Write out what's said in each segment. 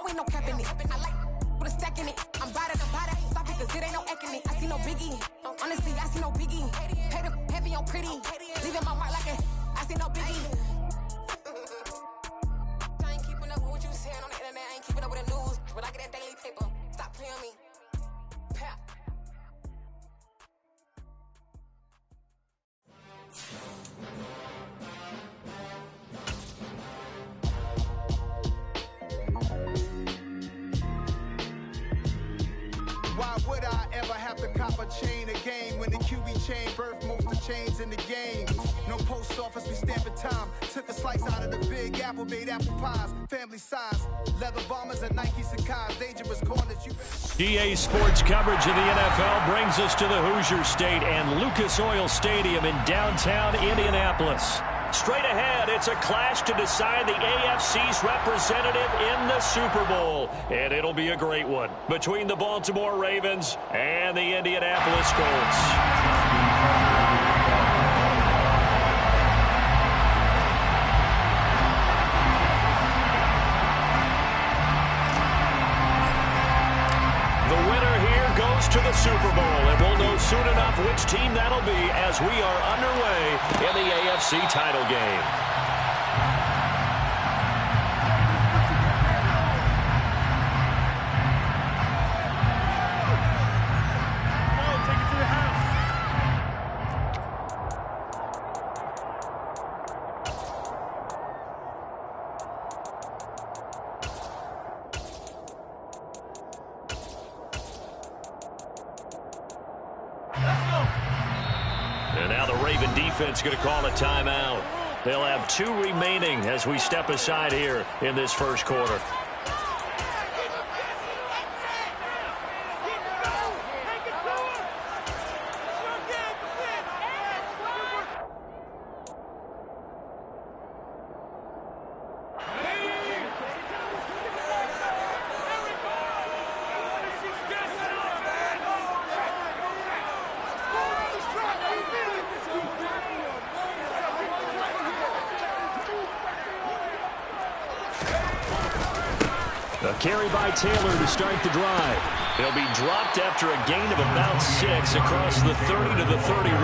ain't no cap in it. I like with a stack in it. I'm bad at ain't stop it, cause it ain't no acting it. I see no biggie. Honestly, I see no biggie. Pay them heavy on pretty. Leaving my mark like it. I see no biggie. I ain't keeping up with what you saying on the internet. I ain't keeping up with the news. But I get that daily paper. Stop playing me. Pap. Why would I ever have to cop a chain again when the QB chain birthed most of the chains in the game? No post office, we stamping time. Took a slice out of the big apple, made apple pies, family size. Leather bombers and Nike Sacai's, dangerous corners. EA Sports coverage of the NFL brings us to the Hoosier State and Lucas Oil Stadium in downtown Indianapolis. Straight ahead, it's a clash to decide the AFC's representative in the Super Bowl. And it'll be a great one between the Baltimore Ravens and the Indianapolis Colts. To the Super Bowl, and we'll know soon enough which team that'll be as we are underway in the AFC title game. And now the Raven defense going to call a timeout. They'll have 2 remaining as we step aside here in this first quarter. A carry by Taylor to start the drive. He'll be dropped after a gain of about 6 across the 30 to the 31.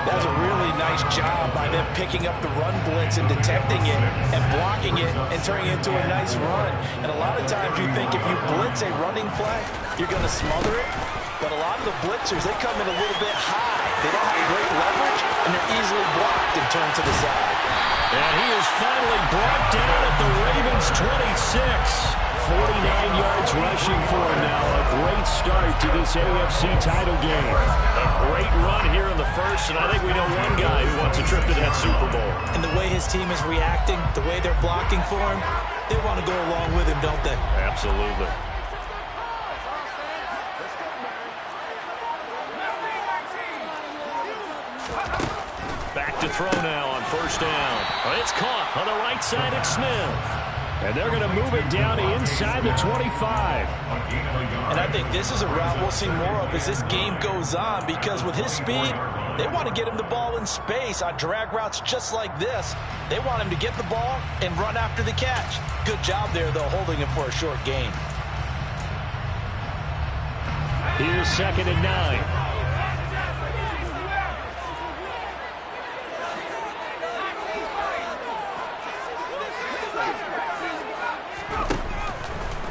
That was a really nice job by them picking up the run blitz and detecting it and blocking it and turning it into a nice run. And a lot of times you think if you blitz a running play, you're going to smother it. But a lot of the blitzers, they come in a little bit high. They don't have great leverage, and they're easily blocked and turned to the side. And he is finally brought down at the Ravens' 26. 49 yards rushing for him now. A great start to this AFC title game. A great run here in the first, and I think we know one guy who wants a trip to that Super Bowl. And the way his team is reacting, the way they're blocking for him, they want to go along with him, don't they? Absolutely. Back to throw now on first down. It's caught on the right side at Smith. And they're going to move it down inside the 25. And I think this is a route we'll see more of as this game goes on, because with his speed, they want to get him the ball in space on drag routes just like this. They want him to get the ball and run after the catch. Good job there, though, holding him for a short gain. Here's 2nd and 9.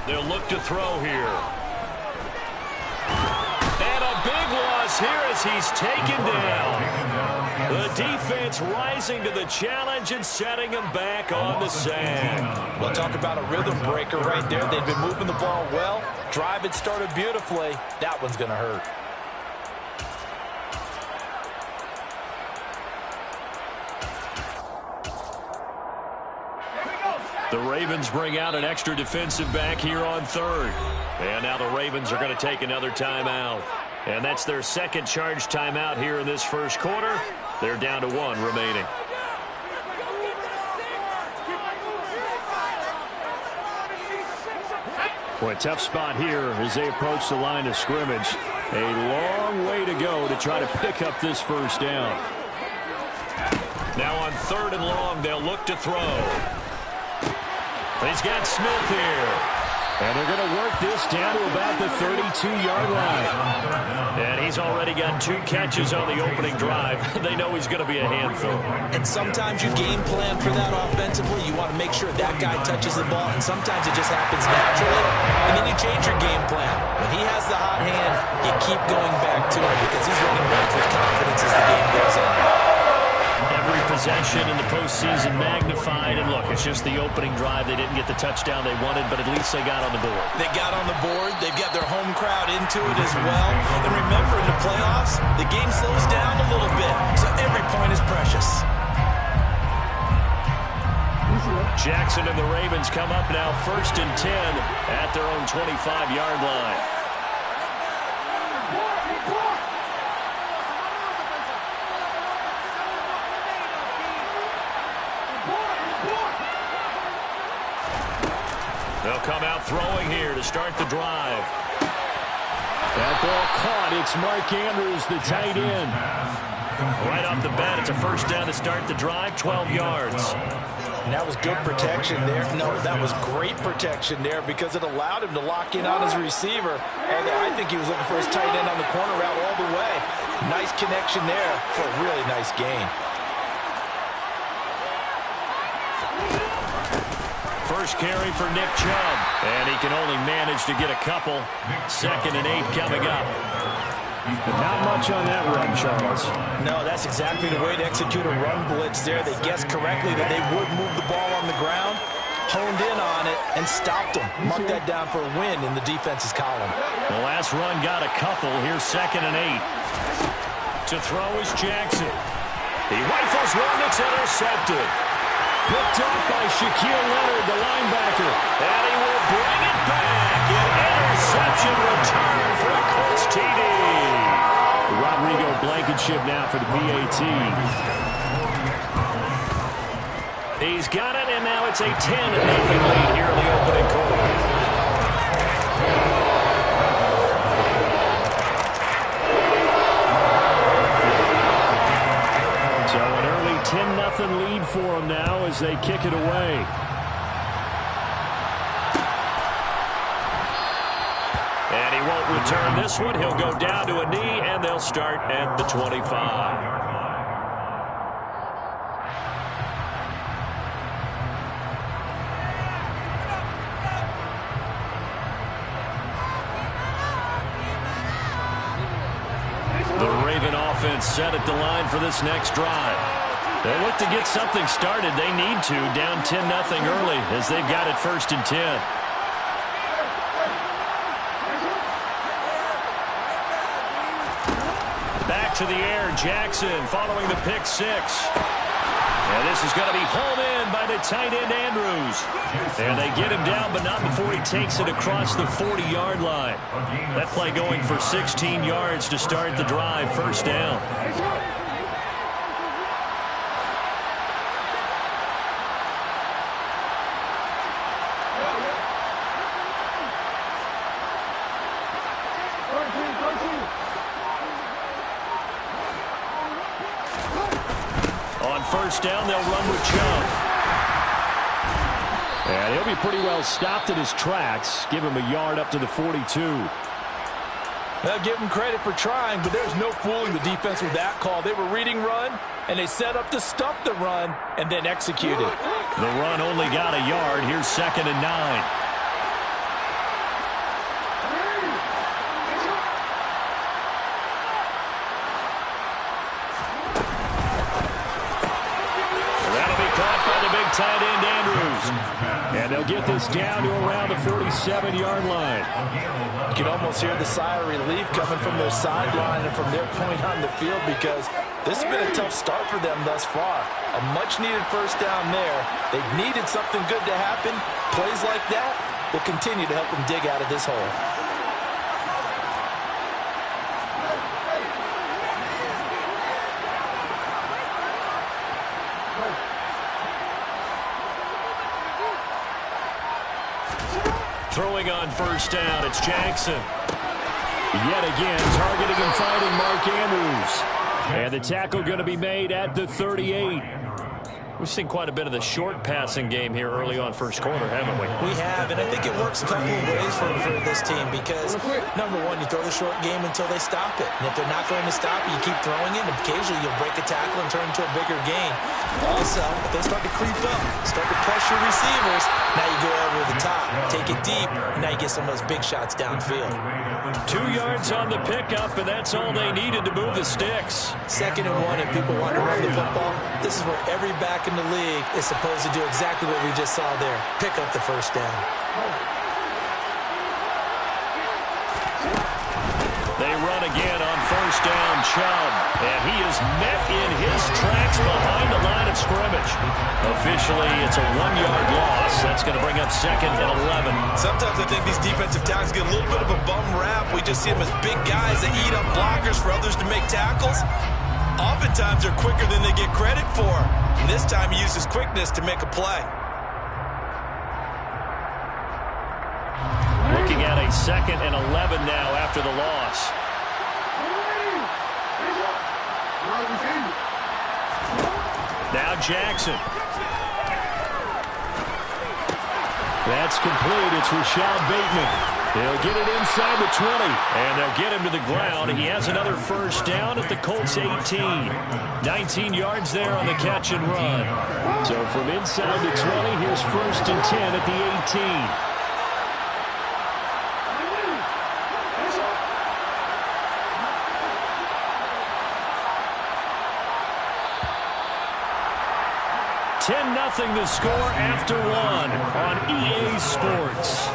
They'll look to throw here. And a big loss here as he's taken down. The defense rising to the challenge and setting him back on the sack. We'll talk about a rhythm breaker right there. They've been moving the ball well. Drive had started beautifully. That one's going to hurt. The Ravens bring out an extra defensive back here on 3rd. And now the Ravens are going to take another timeout. And that's their second charge timeout here in this first quarter. They're down to 1 remaining. Boy, tough spot here as they approach the line of scrimmage. A long way to go to try to pick up this first down. Now on 3rd and long, they'll look to throw. He's got Smith here. And they're going to work this down to about the 32-yard line. And he's already got 2 catches on the opening drive. They know he's going to be a handful. And sometimes you game plan for that offensively. You want to make sure that guy touches the ball, and sometimes it just happens naturally. And then you change your game plan. When he has the hot hand, you keep going back to him because he's running back with confidence as the game goes on. Every possession in the postseason magnified. And look, it's just the opening drive. They didn't get the touchdown they wanted, but at least they got on the board. They got on the board. They've got their home crowd into it as well. And remember, in the playoffs, the game slows down a little bit, so every point is precious. Jackson and the Ravens come up now 1st and 10 at their own 25-yard line. They'll come out throwing here to start the drive. That ball caught. It's Mark Andrews, the tight end. Right off the bat, it's a first down to start the drive, 12 yards. And that was good protection there. No, that was great protection there because it allowed him to lock in on his receiver. And I think he was looking for his tight end on the corner route all the way. Nice connection there for a really nice gain. First carry for Nick Chubb, and he can only manage to get a couple. 2nd and 8 coming up. Not much on that run, Charles. No, that's exactly the way to execute a run blitz there. They guessed correctly that they would move the ball on the ground, honed in on it, and stopped them. Mark that down for a win in the defense's column. The last run got a couple. Here's 2nd and 8. To throw is Jackson. He rifles one that's intercepted. Picked up by Shaquille Leonard, the linebacker. And he will bring it back. An interception return for a Colts TD. Rodrigo Blankenship now for the PAT. He's got it, and now it's a 10-0 lead here in the opening quarter. So an early 10-0 lead for them now as they kick it away. And he won't return this one. He'll go down to a knee, and they'll start at the 25. Set at the line for this next drive. They look to get something started. They need to, down 10-0 early as they've got it 1st and 10. Back to the air, Jackson following the pick 6. And this is going to be hauled in by the tight end Andrews. And they get him down, but not before he takes it across the 40-yard line. That play going for 16 yards to start the drive, 1st down. On 1st down, they'll run with Chubb. And he'll be pretty well stopped in his tracks. Give him a yard up to the 42. They'll give him credit for trying, but there's no fooling the defense with that call. They were reading run, and they set up to stop the run and then execute it. The run only got a yard. Here's 2nd and 9. Tight end Andrews. And they'll get this down to around the 47-yard line. You can almost hear the sigh of relief coming from their sideline and from their point on the field because this has been a tough start for them thus far. A much-needed 1st down there. They've needed something good to happen. Plays like that will continue to help them dig out of this hole. Throwing on 1st down, it's Jackson. Yet again, targeting and finding Mark Andrews. And the tackle going to be made at the 38. We've seen quite a bit of the short passing game here early on first quarter, haven't we? We have, and I think it works a couple of ways for this team because, number one, you throw the short game until they stop it. And if they're not going to stop it, you keep throwing it, and occasionally you'll break a tackle and turn into a bigger gain. Also, if they start to creep up, start to pressure receivers, now you go over the top, take it deep, and now you get some of those big shots downfield. 2 yards on the pickup, and that's all they needed to move the sticks. 2nd and 1, if people want to run the football, this is where every back in the league is supposed to do exactly what we just saw there. Pick up the first down. They run again on first down, Chubb. And he is met in his tracks behind the line of scrimmage. Officially, it's a 1-yard loss. That's going to bring up 2nd and 11. Sometimes I think these defensive tackles get a little bit of a bum rap. We just see them as big guys that eat up blockers for others to make tackles. Oftentimes, they're quicker than they get credit for. And this time, he uses quickness to make a play. Looking at a 2nd and 11 now after the loss. Now Jackson. That's complete. It's Rashad Bateman. He'll get it inside the 20, and they'll get him to the ground. He has another first down at the Colts 18. 19 yards there on the catch and run. So from inside the 20, here's 1st and 10 at the 18. Nothing the score after 1 on EA Sports.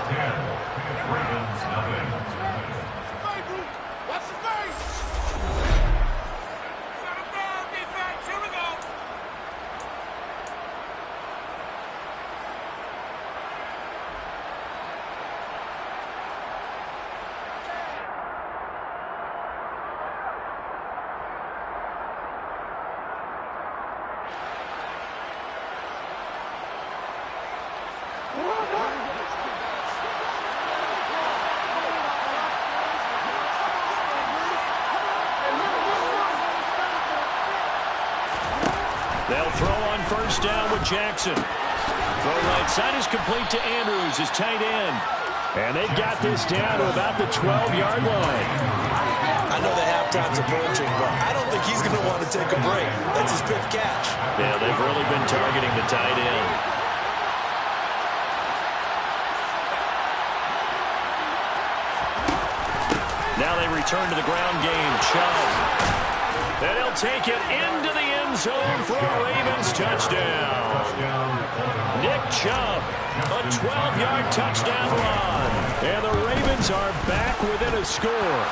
They'll throw on first down with Jackson. Throw right side is complete to Andrews, his tight end. And they've got this down to about the 12-yard line. I know the halftime's approaching, but I don't think he's going to want to take a break. That's his 5th catch. Yeah, they've really been targeting the tight end. Now they return to the ground game. Chubb. And he'll take it into the end zone for a Ravens touchdown. Nick Chubb, a 12-yard touchdown run. And the Ravens are back within a score.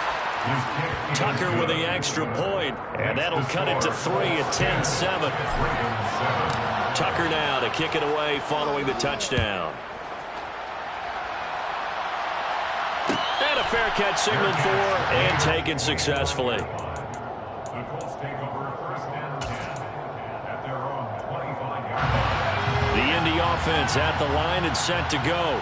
Tucker with the extra point, and that'll cut it to 3 at 10-7. Tucker now to kick it away following the touchdown. And a fair catch signaled for and taken successfully. The Indy offense at the line and set to go.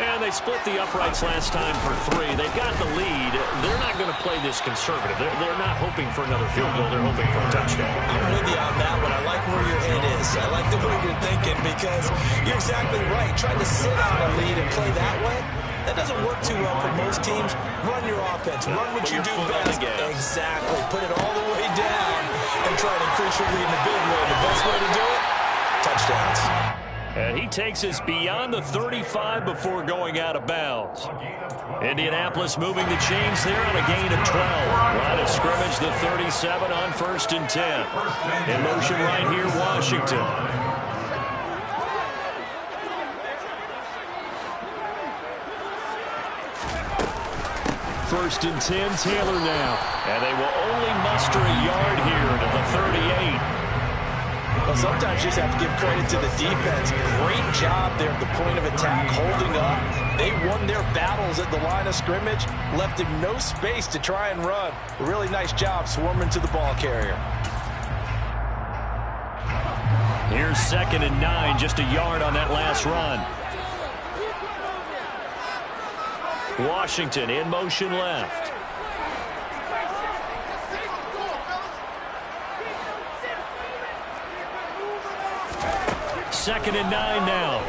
And they split the uprights last time for 3. They've got the lead. They're not going to play this conservative. They're not hoping for another field goal. They're hoping for a touchdown. I'm with you on that one. I like where your head is. I like the way you're thinking because you're exactly right. Trying to sit on a lead and play that way, that doesn't work too well for most teams. Run your offense. Run what you do best. Exactly. Put it all the way down and try to increase your lead in a big way. The best way to do it, touchdowns. And he takes us beyond the 35 before going out of bounds. Indianapolis moving the chains there on a gain of 12. Line of scrimmage, the 37 on 1st and 10. In motion right here, Washington. First and 10, Taylor now. And they will only muster a yard here to the 38. Well, sometimes you just have to give credit to the defense. Great job there at the point of attack, holding up. They won their battles at the line of scrimmage, left him no space to try and run. A really nice job swarming to the ball carrier. Here's 2nd and 9, just a yard on that last run. Washington in motion left. 2nd and 9 now.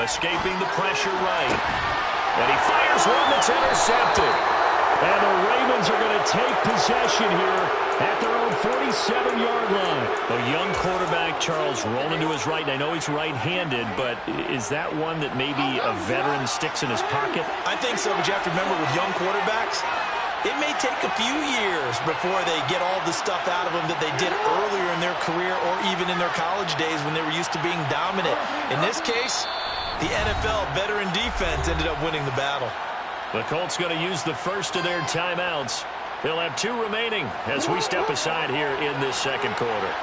Escaping the pressure right. And he fires one that's intercepted. And the Ravens are going to take possession here at their own 47-yard line. A young quarterback, Charles, rolling to his right. And I know he's right-handed, but is that one that maybe a veteran sticks in his pocket? I think so, but you have to remember with young quarterbacks, it may take a few years before they get all the stuff out of them that they did earlier in their career or even in their college days when they were used to being dominant. In this case, the NFL veteran defense ended up winning the battle. The Colts going to use the first of their timeouts. They'll have 2 remaining as we step aside here in this second quarter.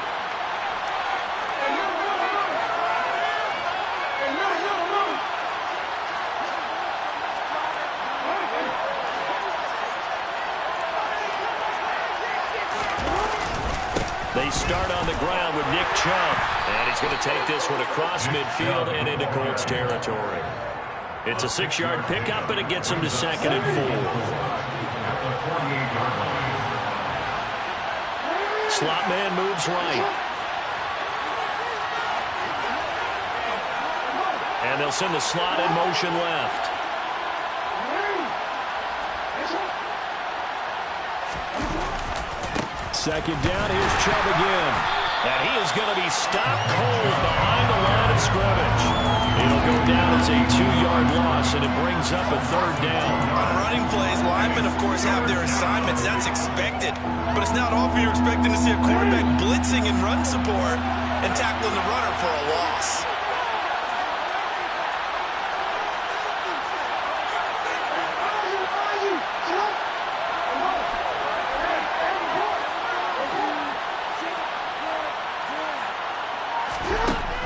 They start on the ground with Nick Chubb, and he's going to take this one across midfield and into Colts territory. It's a 6-yard pickup, and it gets him to 2nd and 4. Slot man moves right. And they'll send the slot in motion left. Second down, here's Chubb again. And he is going to be stopped cold behind the line of scrimmage. It'll go down as a 2-yard loss, and it brings up a 3rd down. On running plays, linemen, of course, have their assignments. That's expected. But it's not often you're expecting to see a quarterback blitzing in run support and tackling the runner for a loss.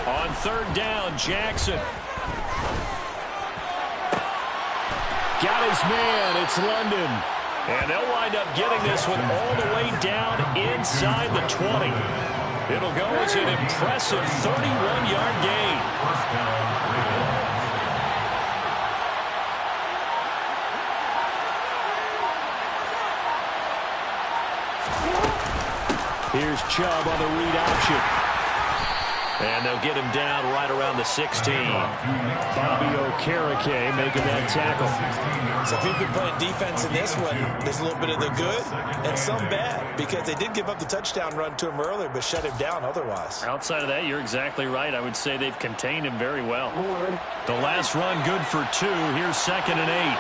On 3rd down, Jackson. Got his man. It's London. And they'll wind up getting this one all the way down inside the 20. It'll go as an impressive 31-yard gain. Here's Chubb on the read option. And they'll get him down right around the 16. Bobby Okereke making that tackle. So if you've been playing defense in this one, there's a little bit of the good and some bad, because they did give up the touchdown run to him earlier, but shut him down otherwise. Outside of that, you're exactly right. I would say they've contained him very well. The last run good for 2. Here's 2nd and 8.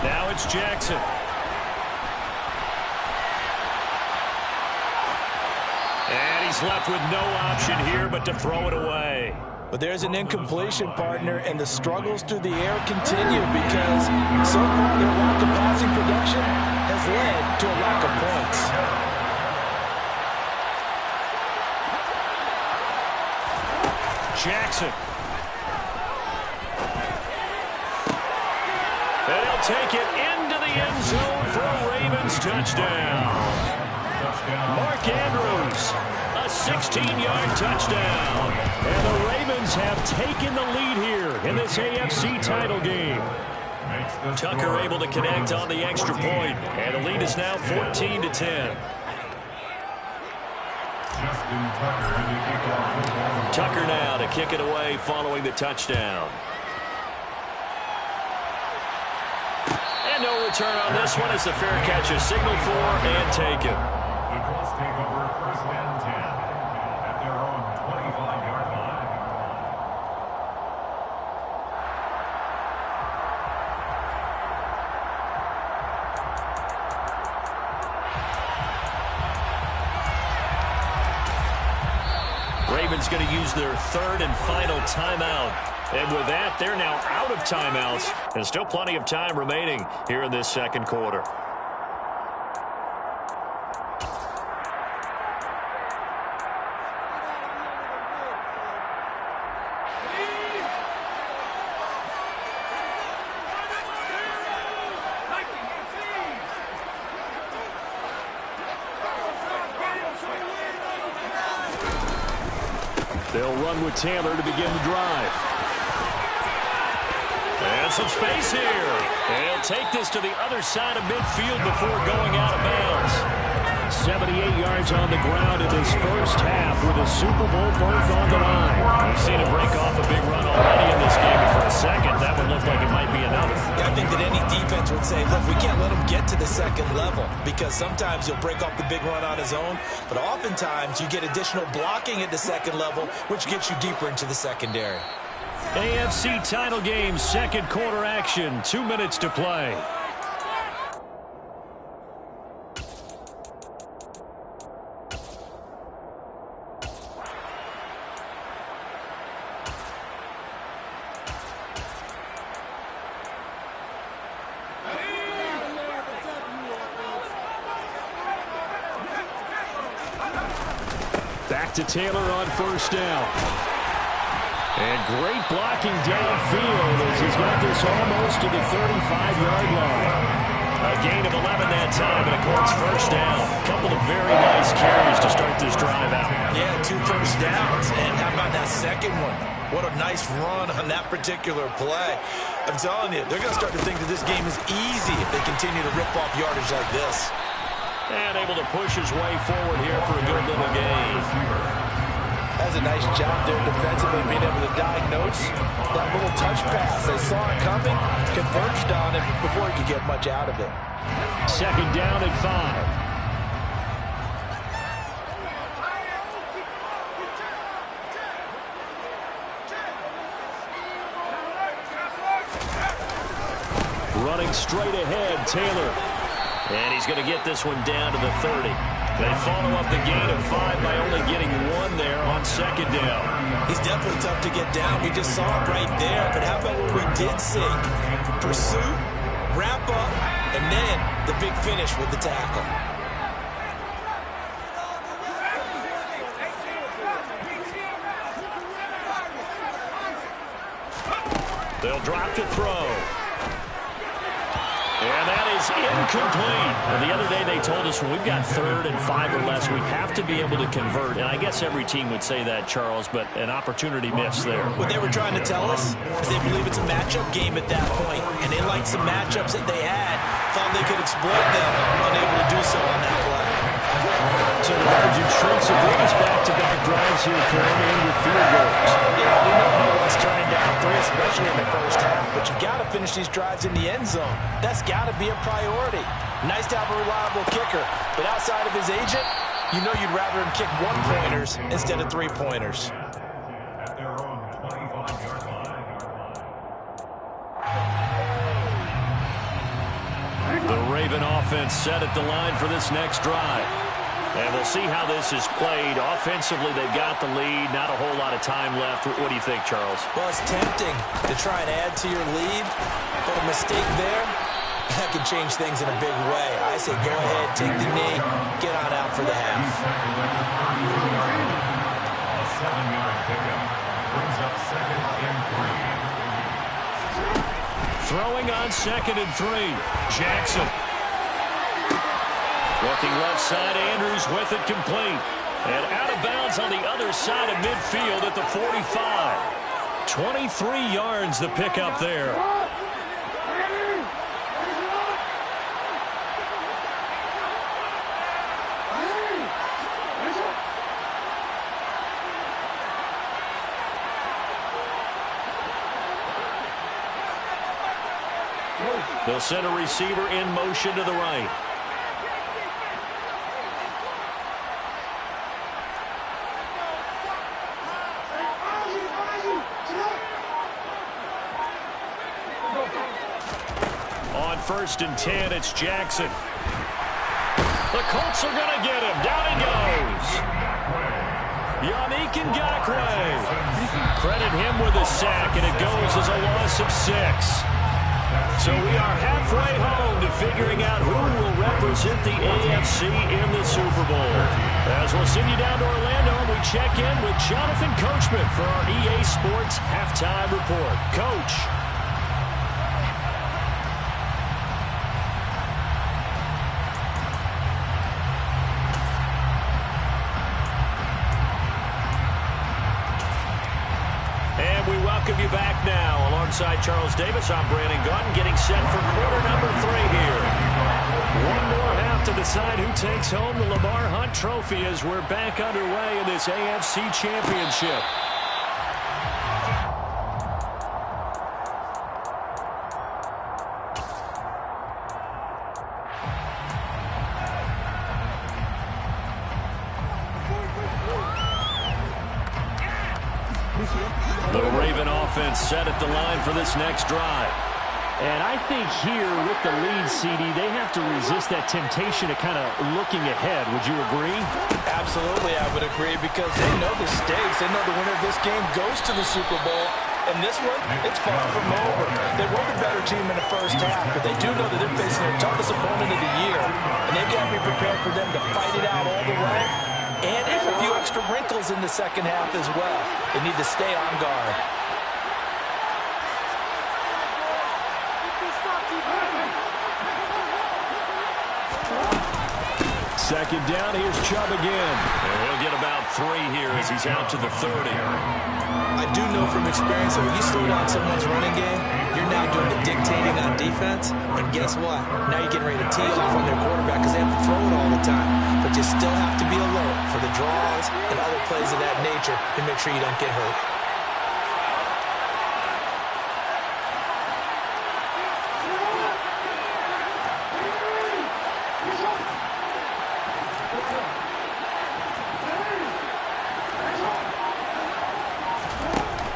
Now it's Jackson. And he's left with no option here but to throw it away. But there's an incompletion, partner, and the struggles through the air continue because so far their lack of passing production has led to a lack of points. Jackson. And he'll take it into the end zone for a Ravens touchdown. Mark Andrews, a 16-yard touchdown. And the Ravens have taken the lead here in this AFC title game. Tucker able to connect on the extra point, and the lead is now 14-10. Tucker now to kick it away following the touchdown. And no return on this one as the fair catch is signaled for and taken. The Colts take over 1st and 10 at their own 25-yard line. Ravens going to use their 3rd and final timeout. And with that, they're now out of timeouts. And still plenty of time remaining here in this second quarter. They'll run with Taylor to begin the drive. And some space here. And he'll take this to the other side of midfield before going out of bounds. 78 yards on the ground in this first half with a Super Bowl berth on the line. We've seen him break off a big run already in this game, and for a second, that would look like it might be another. Yeah, I think that any defense would say, look, we can't let him get to the second level because sometimes he'll break off the big run on his own, but oftentimes you get additional blocking at the second level, which gets you deeper into the secondary. AFC title game, second quarter action, 2 minutes to play. Back to Taylor on first down. And great blocking downfield as he's got this almost to the 35-yard line. A gain of 11 that time, and a Colts first down. A couple of very nice carries to start this drive out. Yeah, 2 first downs. And how about that second one? What a nice run on that particular play. I'm telling you, they're going to start to think that this game is easy if they continue to rip off yardage like this. And able to push his way forward here for a good little gain. That's a nice job there defensively, being able to diagnose that little touch pass. They saw it coming, converged on it before he could get much out of it. Second down and 5. Running straight ahead, Taylor. And he's going to get this one down to the 30. They follow up the gain of 5 by only getting 1 there on second down. He's definitely tough to get down. We just saw it right there. But how about what we did see? Pursuit, wrap up, and then the big finish with the tackle. They'll drop to throw. And that is incomplete. And the other day they told us when we've got 3rd and 5 or less, we have to be able to convert. And I guess every team would say that, Charles, but an opportunity missed there. What they were trying to tell us is they believe it's a matchup game at that point, and they liked some matchups that they had, thought they could exploit them, unable to do so on that play. So the margin shrinks a bit as back-to-back drives here for him and with field goals. Yeah, we know he wants turning down 3, especially in the first half, but you've got to finish these drives in the end zone. That's got to be a priority. Nice to have a reliable kicker, but outside of his agent, you know you'd rather him kick 1-pointers instead of 3-pointers. At their own 25-yard line. The Raven offense set at the line for this next drive. And we'll see how this is played. Offensively, they've got the lead. Not a whole lot of time left. What do you think, Charles? Well, it's tempting to try and add to your lead, but a mistake there, that can change things in a big way. I say go ahead, take the knee, get on out for the half. A 7-yard pickup brings up 2nd and 3. Throwing on 2nd and 3. Jackson. Looking left side, Andrews with it complete. And out of bounds on the other side of midfield at the 45. 23 yards the pickup there. They'll send a receiver in motion to the right. On 1st and 10, it's Jackson. The Colts are going to get him. Down he goes. Yannick Ngakoue. Credit him with a sack, and it goes as a loss of 6. So we are halfway home to figuring out who will represent the AFC in the Super Bowl. As we'll send you down to Orlando, and we check in with Jonathan Coachman for our EA Sports Halftime Report. Coach. welcome you back now. Alongside Charles Davis, I'm Brandon Gaudin, getting set for quarter number 3 here. One more half to decide who takes home the Lamar Hunt Trophy as we're back underway in this AFC Championship. The Raven offense set at the line for this next drive. And I think here with the lead, CD, they have to resist that temptation of kind of looking ahead. Would you agree? Absolutely, I would agree, because they know the stakes. They know the winner of this game goes to the Super Bowl. And this one, it's far from over. They were the better team in the first half, but they do know that they're facing their toughest opponent of the year. And they've got to be prepared for them to fight it out all the way. And add a few extra wrinkles in the second half as well. They need to stay on guard. Second down, here's Chubb again. And he'll get about 3 here as he's out to the 30. I do know from experience that when you slow down someone's running game, you're now doing the dictating on defense. And guess what? Now you're getting ready to tee off on their quarterback because they have to throw it all the time. But you still have to be alert for the draws and other plays of that nature to make sure you don't get hurt.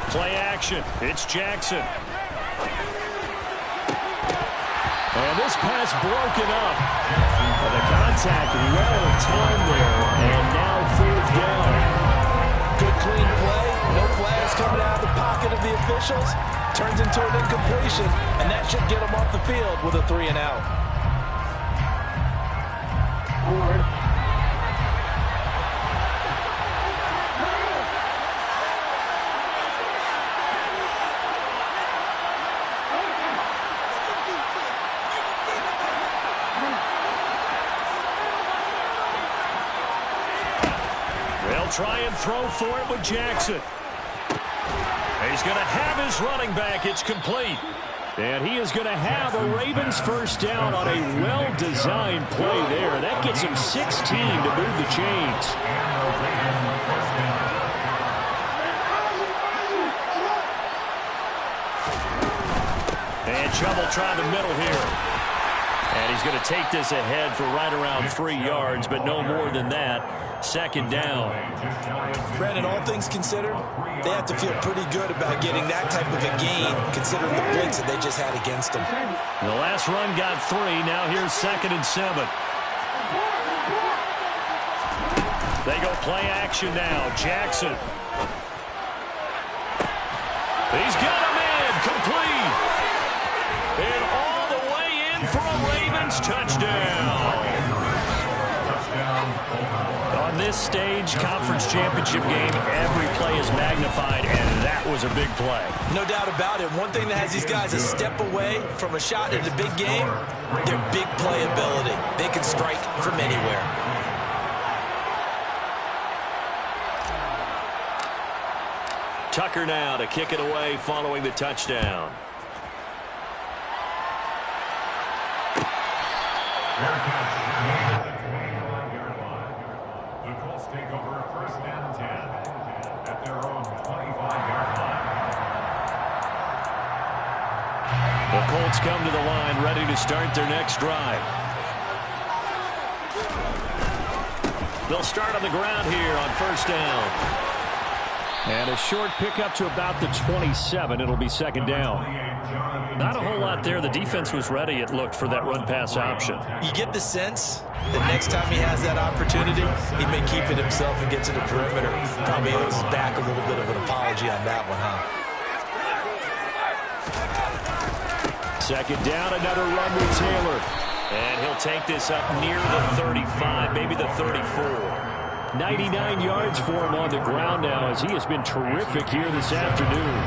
Play action. It's Jackson. And this pass broken up. And the contact well timed there. And now 4th down. Good clean play. No flags coming out of the pocket of the officials. Turns into an incompletion. And that should get them off the field with a 3 and out. Try and throw for it with Jackson. He's going to have his running back. It's complete. And he is going to have a Ravens first down on a well-designed play there. That gets him 16 to move the chains. And Chubb will try the middle here. And he's going to take this ahead for right around 3 yards, but no more than that. Second down. Brandon, all things considered, they have to feel pretty good about getting that type of a gain, considering the blitz that they just had against them. The last run got 3. Now here's 2nd and 7. They go play action now. Jackson. He's got him in. Complete. And all the way in for a Ravens touchdown. On this stage, conference championship game, every play is magnified, and that was a big play. No doubt about it. One thing that has these guys a step away from a shot in the big game, their big play ability. They can strike from anywhere. Tucker now to kick it away following the touchdown. The Colts take over 1st and 10 at their own 25-yard line. The Colts come to the line ready to start their next drive. They'll start on the ground here on 1st down. And a short pickup to about the 27. It'll be 2nd down. Not a whole lot there. The defense was ready, it looked, for that run-pass option. You get the sense that next time he has that opportunity, he may keep it himself and get to the perimeter. Probably owes his back a little bit of an apology on that one, huh? 2nd down, another run with Taylor. And he'll take this up near the 35, maybe the 34. 99 yards for him on the ground now, as he has been terrific here this afternoon.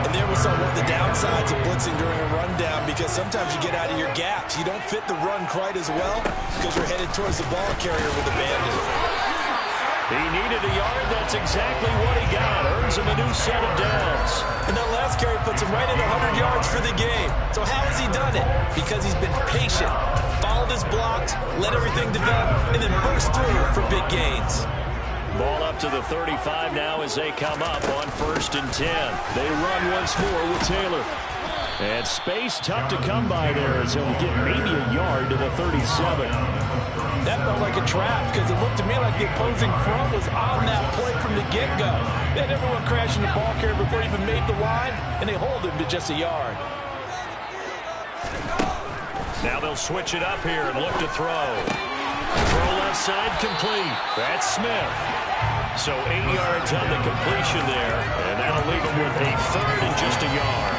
And there we saw one of the downsides of blitzing during a rundown, because sometimes you get out of your gaps. You don't fit the run quite as well because you're headed towards the ball carrier with a bandit. He needed a yard. That's exactly what he got. Earns him a new set of downs. And that last carry puts him right at 100 yards for the game. So how has he done it? Because he's been patient, followed his blocks, let everything develop, and then burst through for big gains. Ball up to the 35 now as they come up on 1st and 10. They run once more with Taylor. And space tough to come by there as he'll get maybe a yard to the 37. That felt like a trap because it looked to me like the opposing front was on that play from the get-go. They had everyone crashing the ball carrier before he even made the line, and they hold him to just a yard. Now they'll switch it up here and look to throw. Throw left side complete. That's Smith. So 8 yards on the completion there, and that'll leave him with a 3rd and just a yard.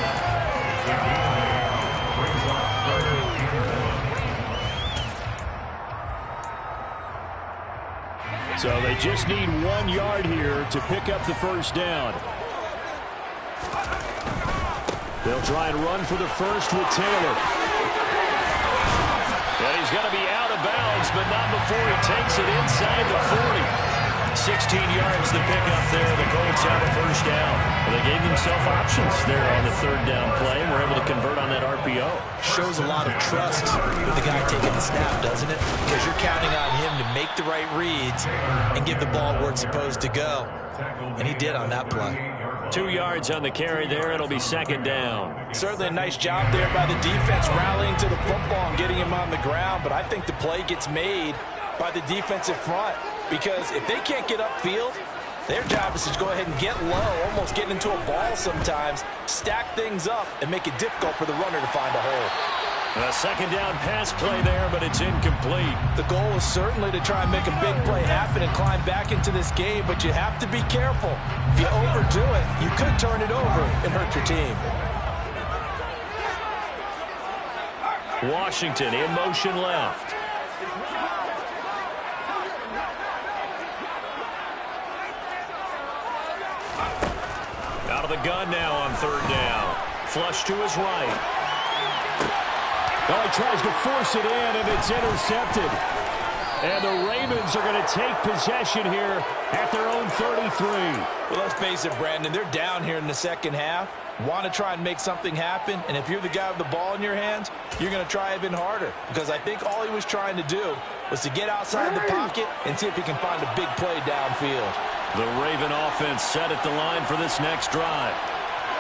So they just need 1 yard here to pick up the 1st down. They'll try and run for the 1st with Taylor. And he's going to be out of bounds, but not before he takes it inside the 40. 16 yards to pick up there. The Colts have a 1st down. Well, they gave themselves options there on the 3rd down play and were able to convert on that RPO. Shows a lot of trust with the guy taking the snap, doesn't it? Because you're counting on him to make the right reads and give the ball where it's supposed to go. And he did on that play. 2 yards on the carry there. It'll be 2nd down. Certainly a nice job there by the defense rallying to the football and getting him on the ground. But I think the play gets made by the defensive front. Because if they can't get upfield, their job is to go ahead and get low, almost getting into a ball sometimes, stack things up, and make it difficult for the runner to find a hole. A 2nd down pass play there, but it's incomplete. The goal is certainly to try and make a big play happen and climb back into this game, but you have to be careful. If you overdo it, you could turn it over and hurt your team. Washington in motion left. Out of the gun now on 3rd down. Flush to his right. Well, he tries to force it in, and it's intercepted. And the Ravens are going to take possession here at their own 33. Well, let's face it, Brandon. They're down here in the 2nd half. Want to try and make something happen. And if you're the guy with the ball in your hands, you're going to try even harder. Because I think all he was trying to do was to get outside the pocket and see if he can find a big play downfield. The Raven offense set at the line for this next drive.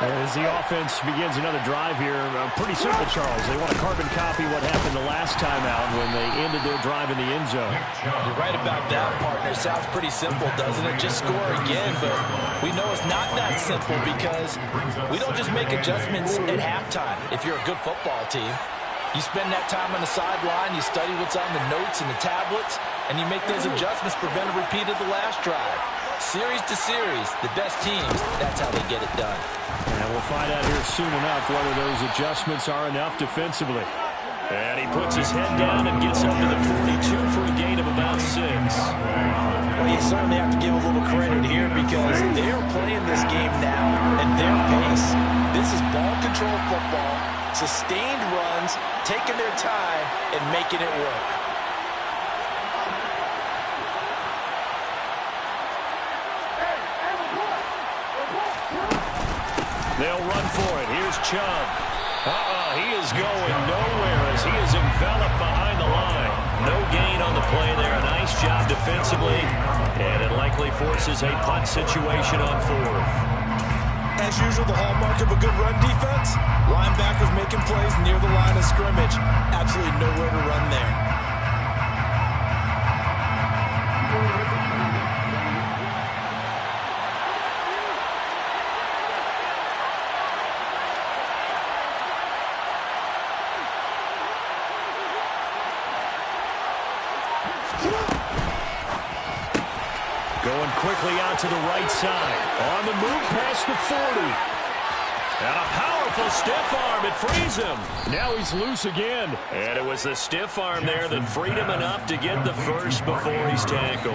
As the offense begins another drive here, pretty simple, Charles. They want to carbon copy what happened the last time out when they ended their drive in the end zone. You're right about that, partner. Sounds pretty simple, doesn't it? Just score again, but we know it's not that simple because we don't just make adjustments at halftime if you're a good football team. You spend that time on the sideline, you study what's on the notes and the tablets, and you make those adjustments to prevent a repeat of the last drive. Series to series, the best teams, that's how they get it done. And we'll find out here soon enough whether those adjustments are enough defensively. And he puts his head down and gets up to the 42 for a gain of about 6. Well, you certainly have to give a little credit here because they are playing this game now at their pace. This is ball control football, sustained runs, taking their time, and making it work. They'll run for it. Here's Chubb. He is going nowhere as he is enveloped behind the line. No gain on the play there. A nice job defensively. And it likely forces a punt situation on 4th. As usual, the hallmark of a good run defense, linebackers making plays near the line of scrimmage. Absolutely nowhere to run there. Going quickly out to the right side. On the move past the 40. And a powerful stiff arm. It frees him. Now he's loose again. And it was the stiff arm there that freed him enough to get the first before he's tackled.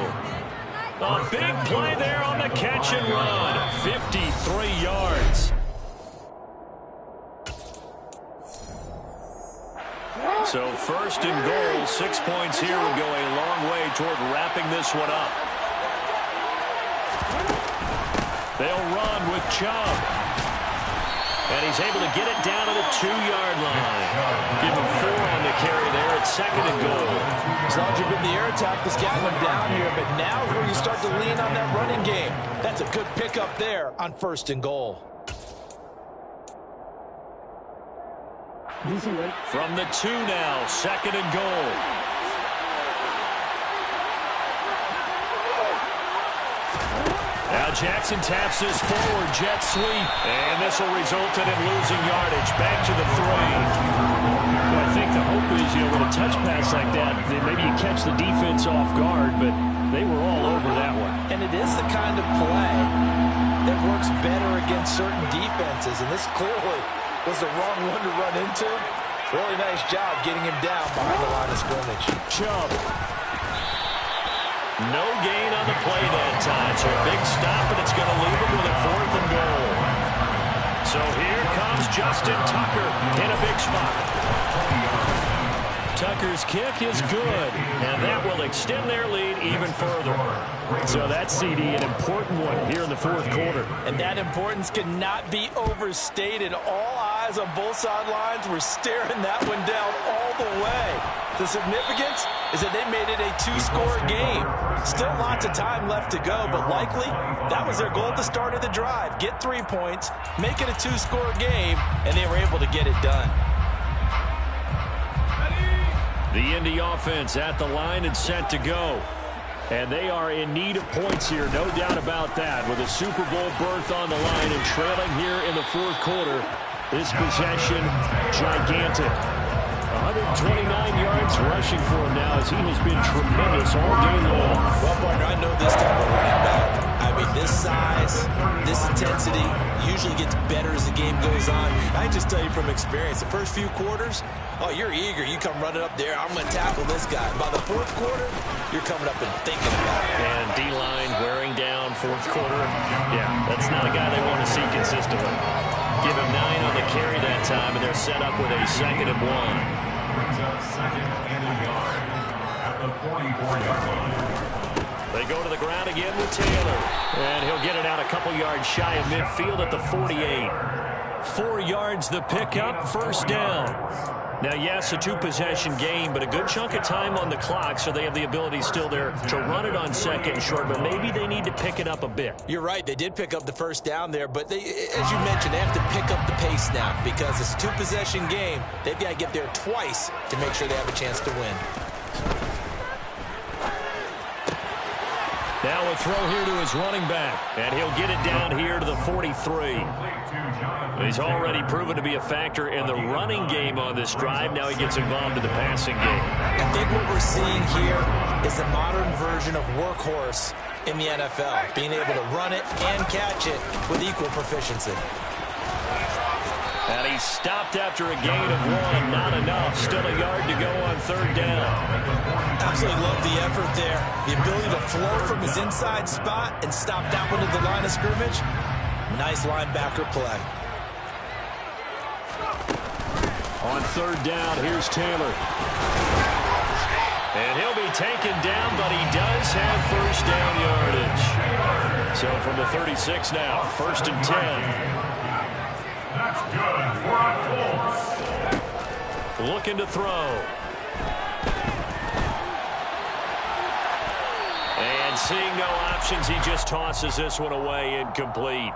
A big play there on the catch and run. 53 yards. So 1st and goal. 6 points here would go a long way toward wrapping this one up. They'll run with Chubb. And he's able to get it down to the 2-yard line. Give him 4 on the carry there at 2nd and goal. As long as you've been the air attack that's gotten them down here, but now is where you start to lean on that running game. That's a good pickup there on 1st and goal. From the 2 now, 2nd and goal. Now Jackson taps this forward jet sweep, and this will result in him losing yardage. Back to the 3. Well, I think the hope is, with a touch pass like that, maybe you catch the defense off guard, but they were all over that one. And it is the kind of play that works better against certain defenses, and this clearly was the wrong one to run into. Really nice job getting him down behind the line of scrimmage. Chubb. No gain on the play that time, so a big stop, and it's going to leave him with a 4th and goal. So here comes Justin Tucker in a big spot. Tucker's kick is good, and that will extend their lead even further. So that CD, an important one here in the 4th quarter. And that importance cannot be overstated. All eyes on both sidelines were staring that one down all the way. The significance is that they made it a 2-score game. Still lots of time left to go, but likely that was their goal at the start of the drive. Get 3 points, make it a 2-score game, and they were able to get it done. The Indy offense at the line and set to go. And they are in need of points here, no doubt about that. With a Super Bowl berth on the line and trailing here in the 4th quarter, this possession gigantic. 129 yards rushing for him now as he has been tremendous all day long. Well, partner, I know this type of running back. I mean, this size, this intensity usually gets better as the game goes on. I just tell you from experience, the first few quarters, oh, you're eager. You come running up there, I'm going to tackle this guy. By the 4th quarter, you're coming up and thinking about it. And D-line wearing down 4th quarter. Yeah, that's not a guy they want to see consistently. Give him 9 on the carry that time, and they're set up with a 2nd and 1. Brings up 2nd and a yard at the 44-yard line. They go to the ground again with Taylor. And he'll get it out a couple yards shy of midfield at the 48. 4 yards the pickup, 1st down. Now, yes, a 2-possession game, but a good chunk of time on the clock, so they have the ability still there to run it on 2nd and short, but maybe they need to pick it up a bit. You're right. They did pick up the 1st down there, but they, as you mentioned, they have to pick up the pace now because it's a 2-possession game. They've got to get there twice to make sure they have a chance to win. Now a throw here to his running back, and he'll get it down here to the 43. He's already proven to be a factor in the running game on this drive. Now he gets involved in the passing game. I think what we're seeing here is the modern version of workhorse in the NFL, being able to run it and catch it with equal proficiency. And he's stopped after a gain of 1. Not enough. Still a yard to go on 3rd down. Absolutely love the effort there. The ability to flow from his inside spot and stop that one at the line of scrimmage. Nice linebacker play. On 3rd down, here's Taylor. And he'll be taken down, but he does have 1st down yardage. So from the 36 now, 1st and 10. That's good for a Colts. Looking to throw. And seeing no options, he just tosses this one away, incomplete.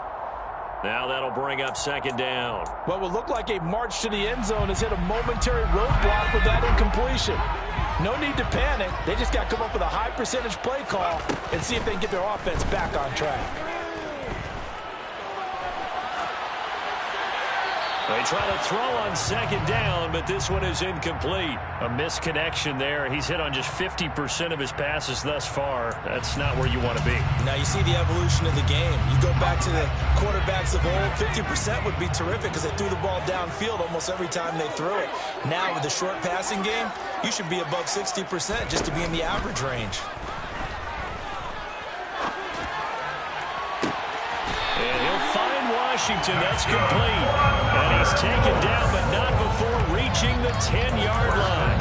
Now that'll bring up 2nd down. What will look like a march to the end zone has hit a momentary roadblock with that incompletion. No need to panic. They just got to come up with a high percentage play call and see if they can get their offense back on track. They try to throw on 2nd down, but this one is incomplete. A misconnection there. He's hit on just 50% of his passes thus far. That's not where you want to be. Now you see the evolution of the game. You go back to the quarterbacks of old, 50% would be terrific because they threw the ball downfield almost every time they threw it. Now with the short passing game, you should be above 60% just to be in the average range. And he'll find Washington. That's complete. And he's taken down, but not before reaching the 10-yard line.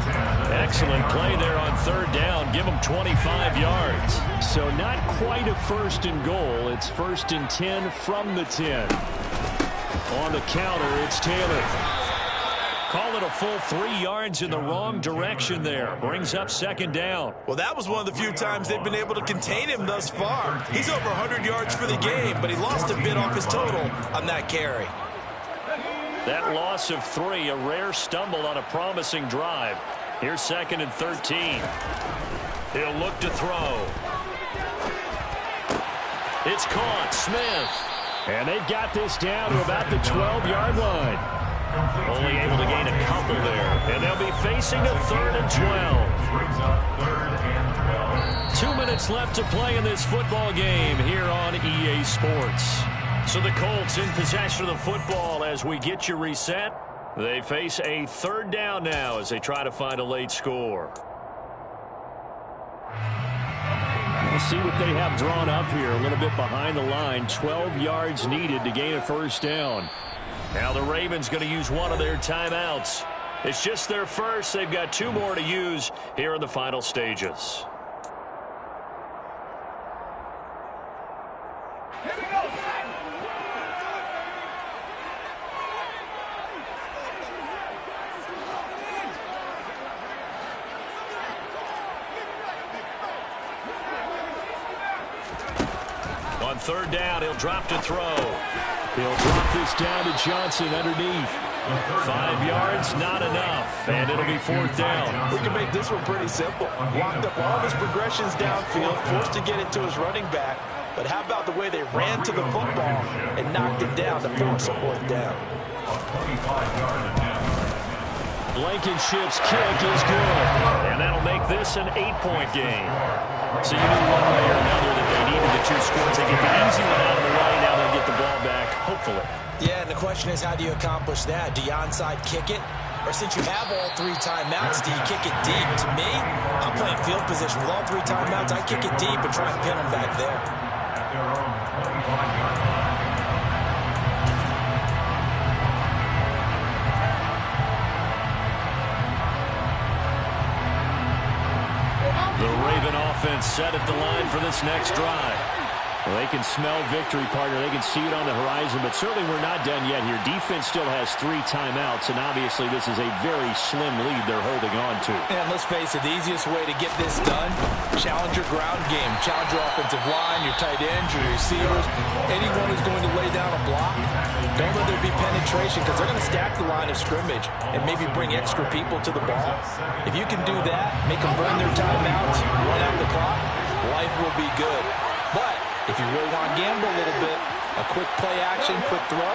Excellent play there on 3rd down. Give him 25 yards. So not quite a 1st and goal. It's 1st and 10 from the 10. On the counter, it's Taylor. Call it a full 3 yards in the wrong direction there. Brings up second down. Well, that was one of the few times they've been able to contain him thus far. He's over 100 yards for the game, but he lost a bit off his total on that carry. That loss of 3, a rare stumble on a promising drive. Here's 2nd and 13. He'll look to throw. It's caught. Smith. And they've got this down to about the 12-yard line. Only able to gain a couple there. And they'll be facing a 3rd and 12. 2 minutes left to play in this football game here on EA Sports. So the Colts in possession of the football as we get you reset. They face a 3rd down now as they try to find a late score. We'll see what they have drawn up here. A little bit behind the line. 12 yards needed to gain a 1st down. Now the Ravens going to use one of their timeouts. It's just their first. They've got 2 more to use here in the final stages. On 3rd down, he'll drop to throw. He'll drop this down to Johnson underneath. 5 yards, not enough, and it'll be 4th down. We can make this one pretty simple. Locked up all of his progressions downfield, forced to get it to his running back. But how about the way they ran to the football and knocked it down to force a 4th down? Blankenship's kick is good, and that'll make this an 8-point game. So you knew one way or another that they needed the 2 scores. They get the easy one out of the way. Now they'll get the ball back, hopefully. Yeah, and the question is, how do you accomplish that? Do you onside kick it? Or since you have all 3 timeouts, do you kick it deep? To me, I'm playing field position with all 3 timeouts. I kick it deep and try and pin them back there. The Raven offense set at the line for this next drive. Well, they can smell victory, partner. They can see it on the horizon, but certainly we're not done yet here. Defense still has 3 timeouts, and obviously this is a very slim lead they're holding on to. And let's face it, the easiest way to get this done, challenge your ground game. Challenge your offensive line, your tight ends, your receivers. Anyone who's going to lay down a block, don't let there be penetration because they're going to stack the line of scrimmage and maybe bring extra people to the ball. If you can do that, make them burn their timeouts, run out the clock, life will be good. But if you really want to gamble a little bit, a quick play action, quick throw,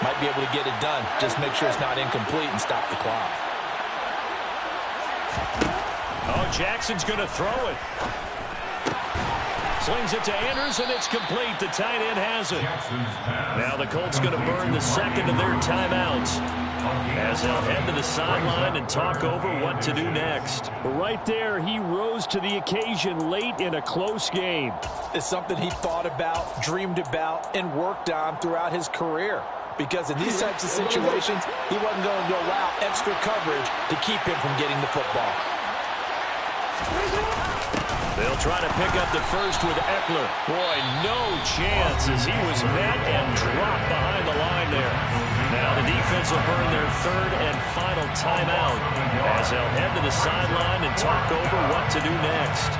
might be able to get it done. Just make sure it's not incomplete and stop the clock. Oh, Jackson's going to throw it. Slings it to Andrews, and it's complete. The tight end has it. Now the Colts going to burn the 2nd of their timeouts as they'll head to the sideline and talk over what to do next. Right there, he rose to the occasion late in a close game. It's something he thought about, dreamed about, and worked on throughout his career. Because in these types of situations, he wasn't going to allow extra coverage to keep him from getting the football. They'll try to pick up the first with Eckler. Boy, no chance as he was met and dropped behind the line there. Now the defense will burn their 3rd and final timeout as they'll head to the sideline and talk over what to do next.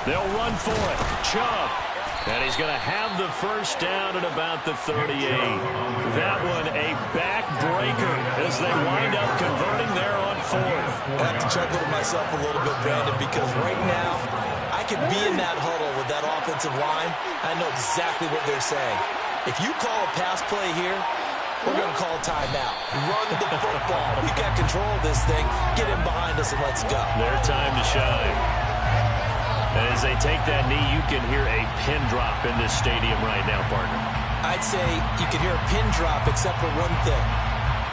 They'll run for it. Chubb. And he's going to have the first down at about the 38. That one a backbreaker as they wind up converting there on 4th. I have to chuckle to myself a little bit, Brandon, because right now I could be in that huddle with that offensive line. I know exactly what they're saying. If you call a pass play here, we're going to call a timeout. Run the football. We got control of this thing. Get him behind us and let's go. Their time to shine. And as they take that knee, you can hear a pin drop in this stadium right now, partner. I'd say you can hear a pin drop except for one thing.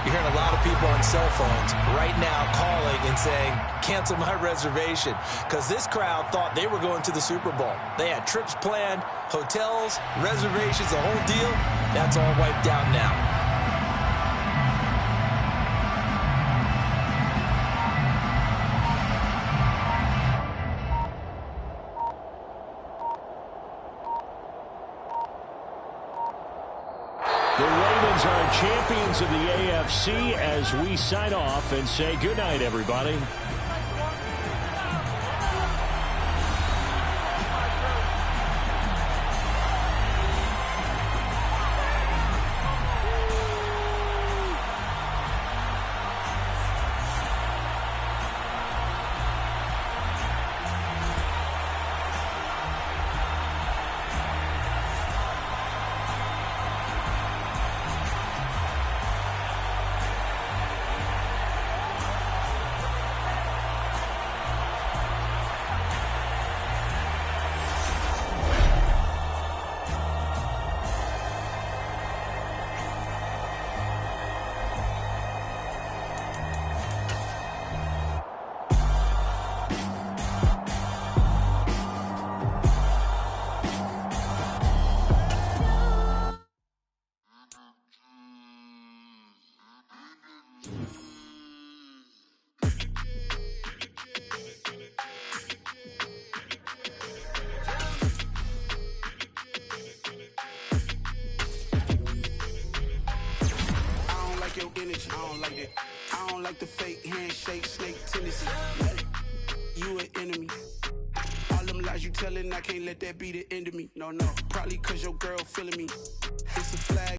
You're hearing a lot of people on cell phones right now calling and saying, cancel my reservation, because this crowd thought they were going to the Super Bowl. They had trips planned, hotels, reservations, the whole deal. That's all wiped out now. The Ravens are champions of the AFC as we sign off and say goodnight, everybody. I don't like the fake handshake, snake tendency. You an enemy. All them lies you telling, I can't let that be the end of me. No, probably cause your girl feeling me. It's a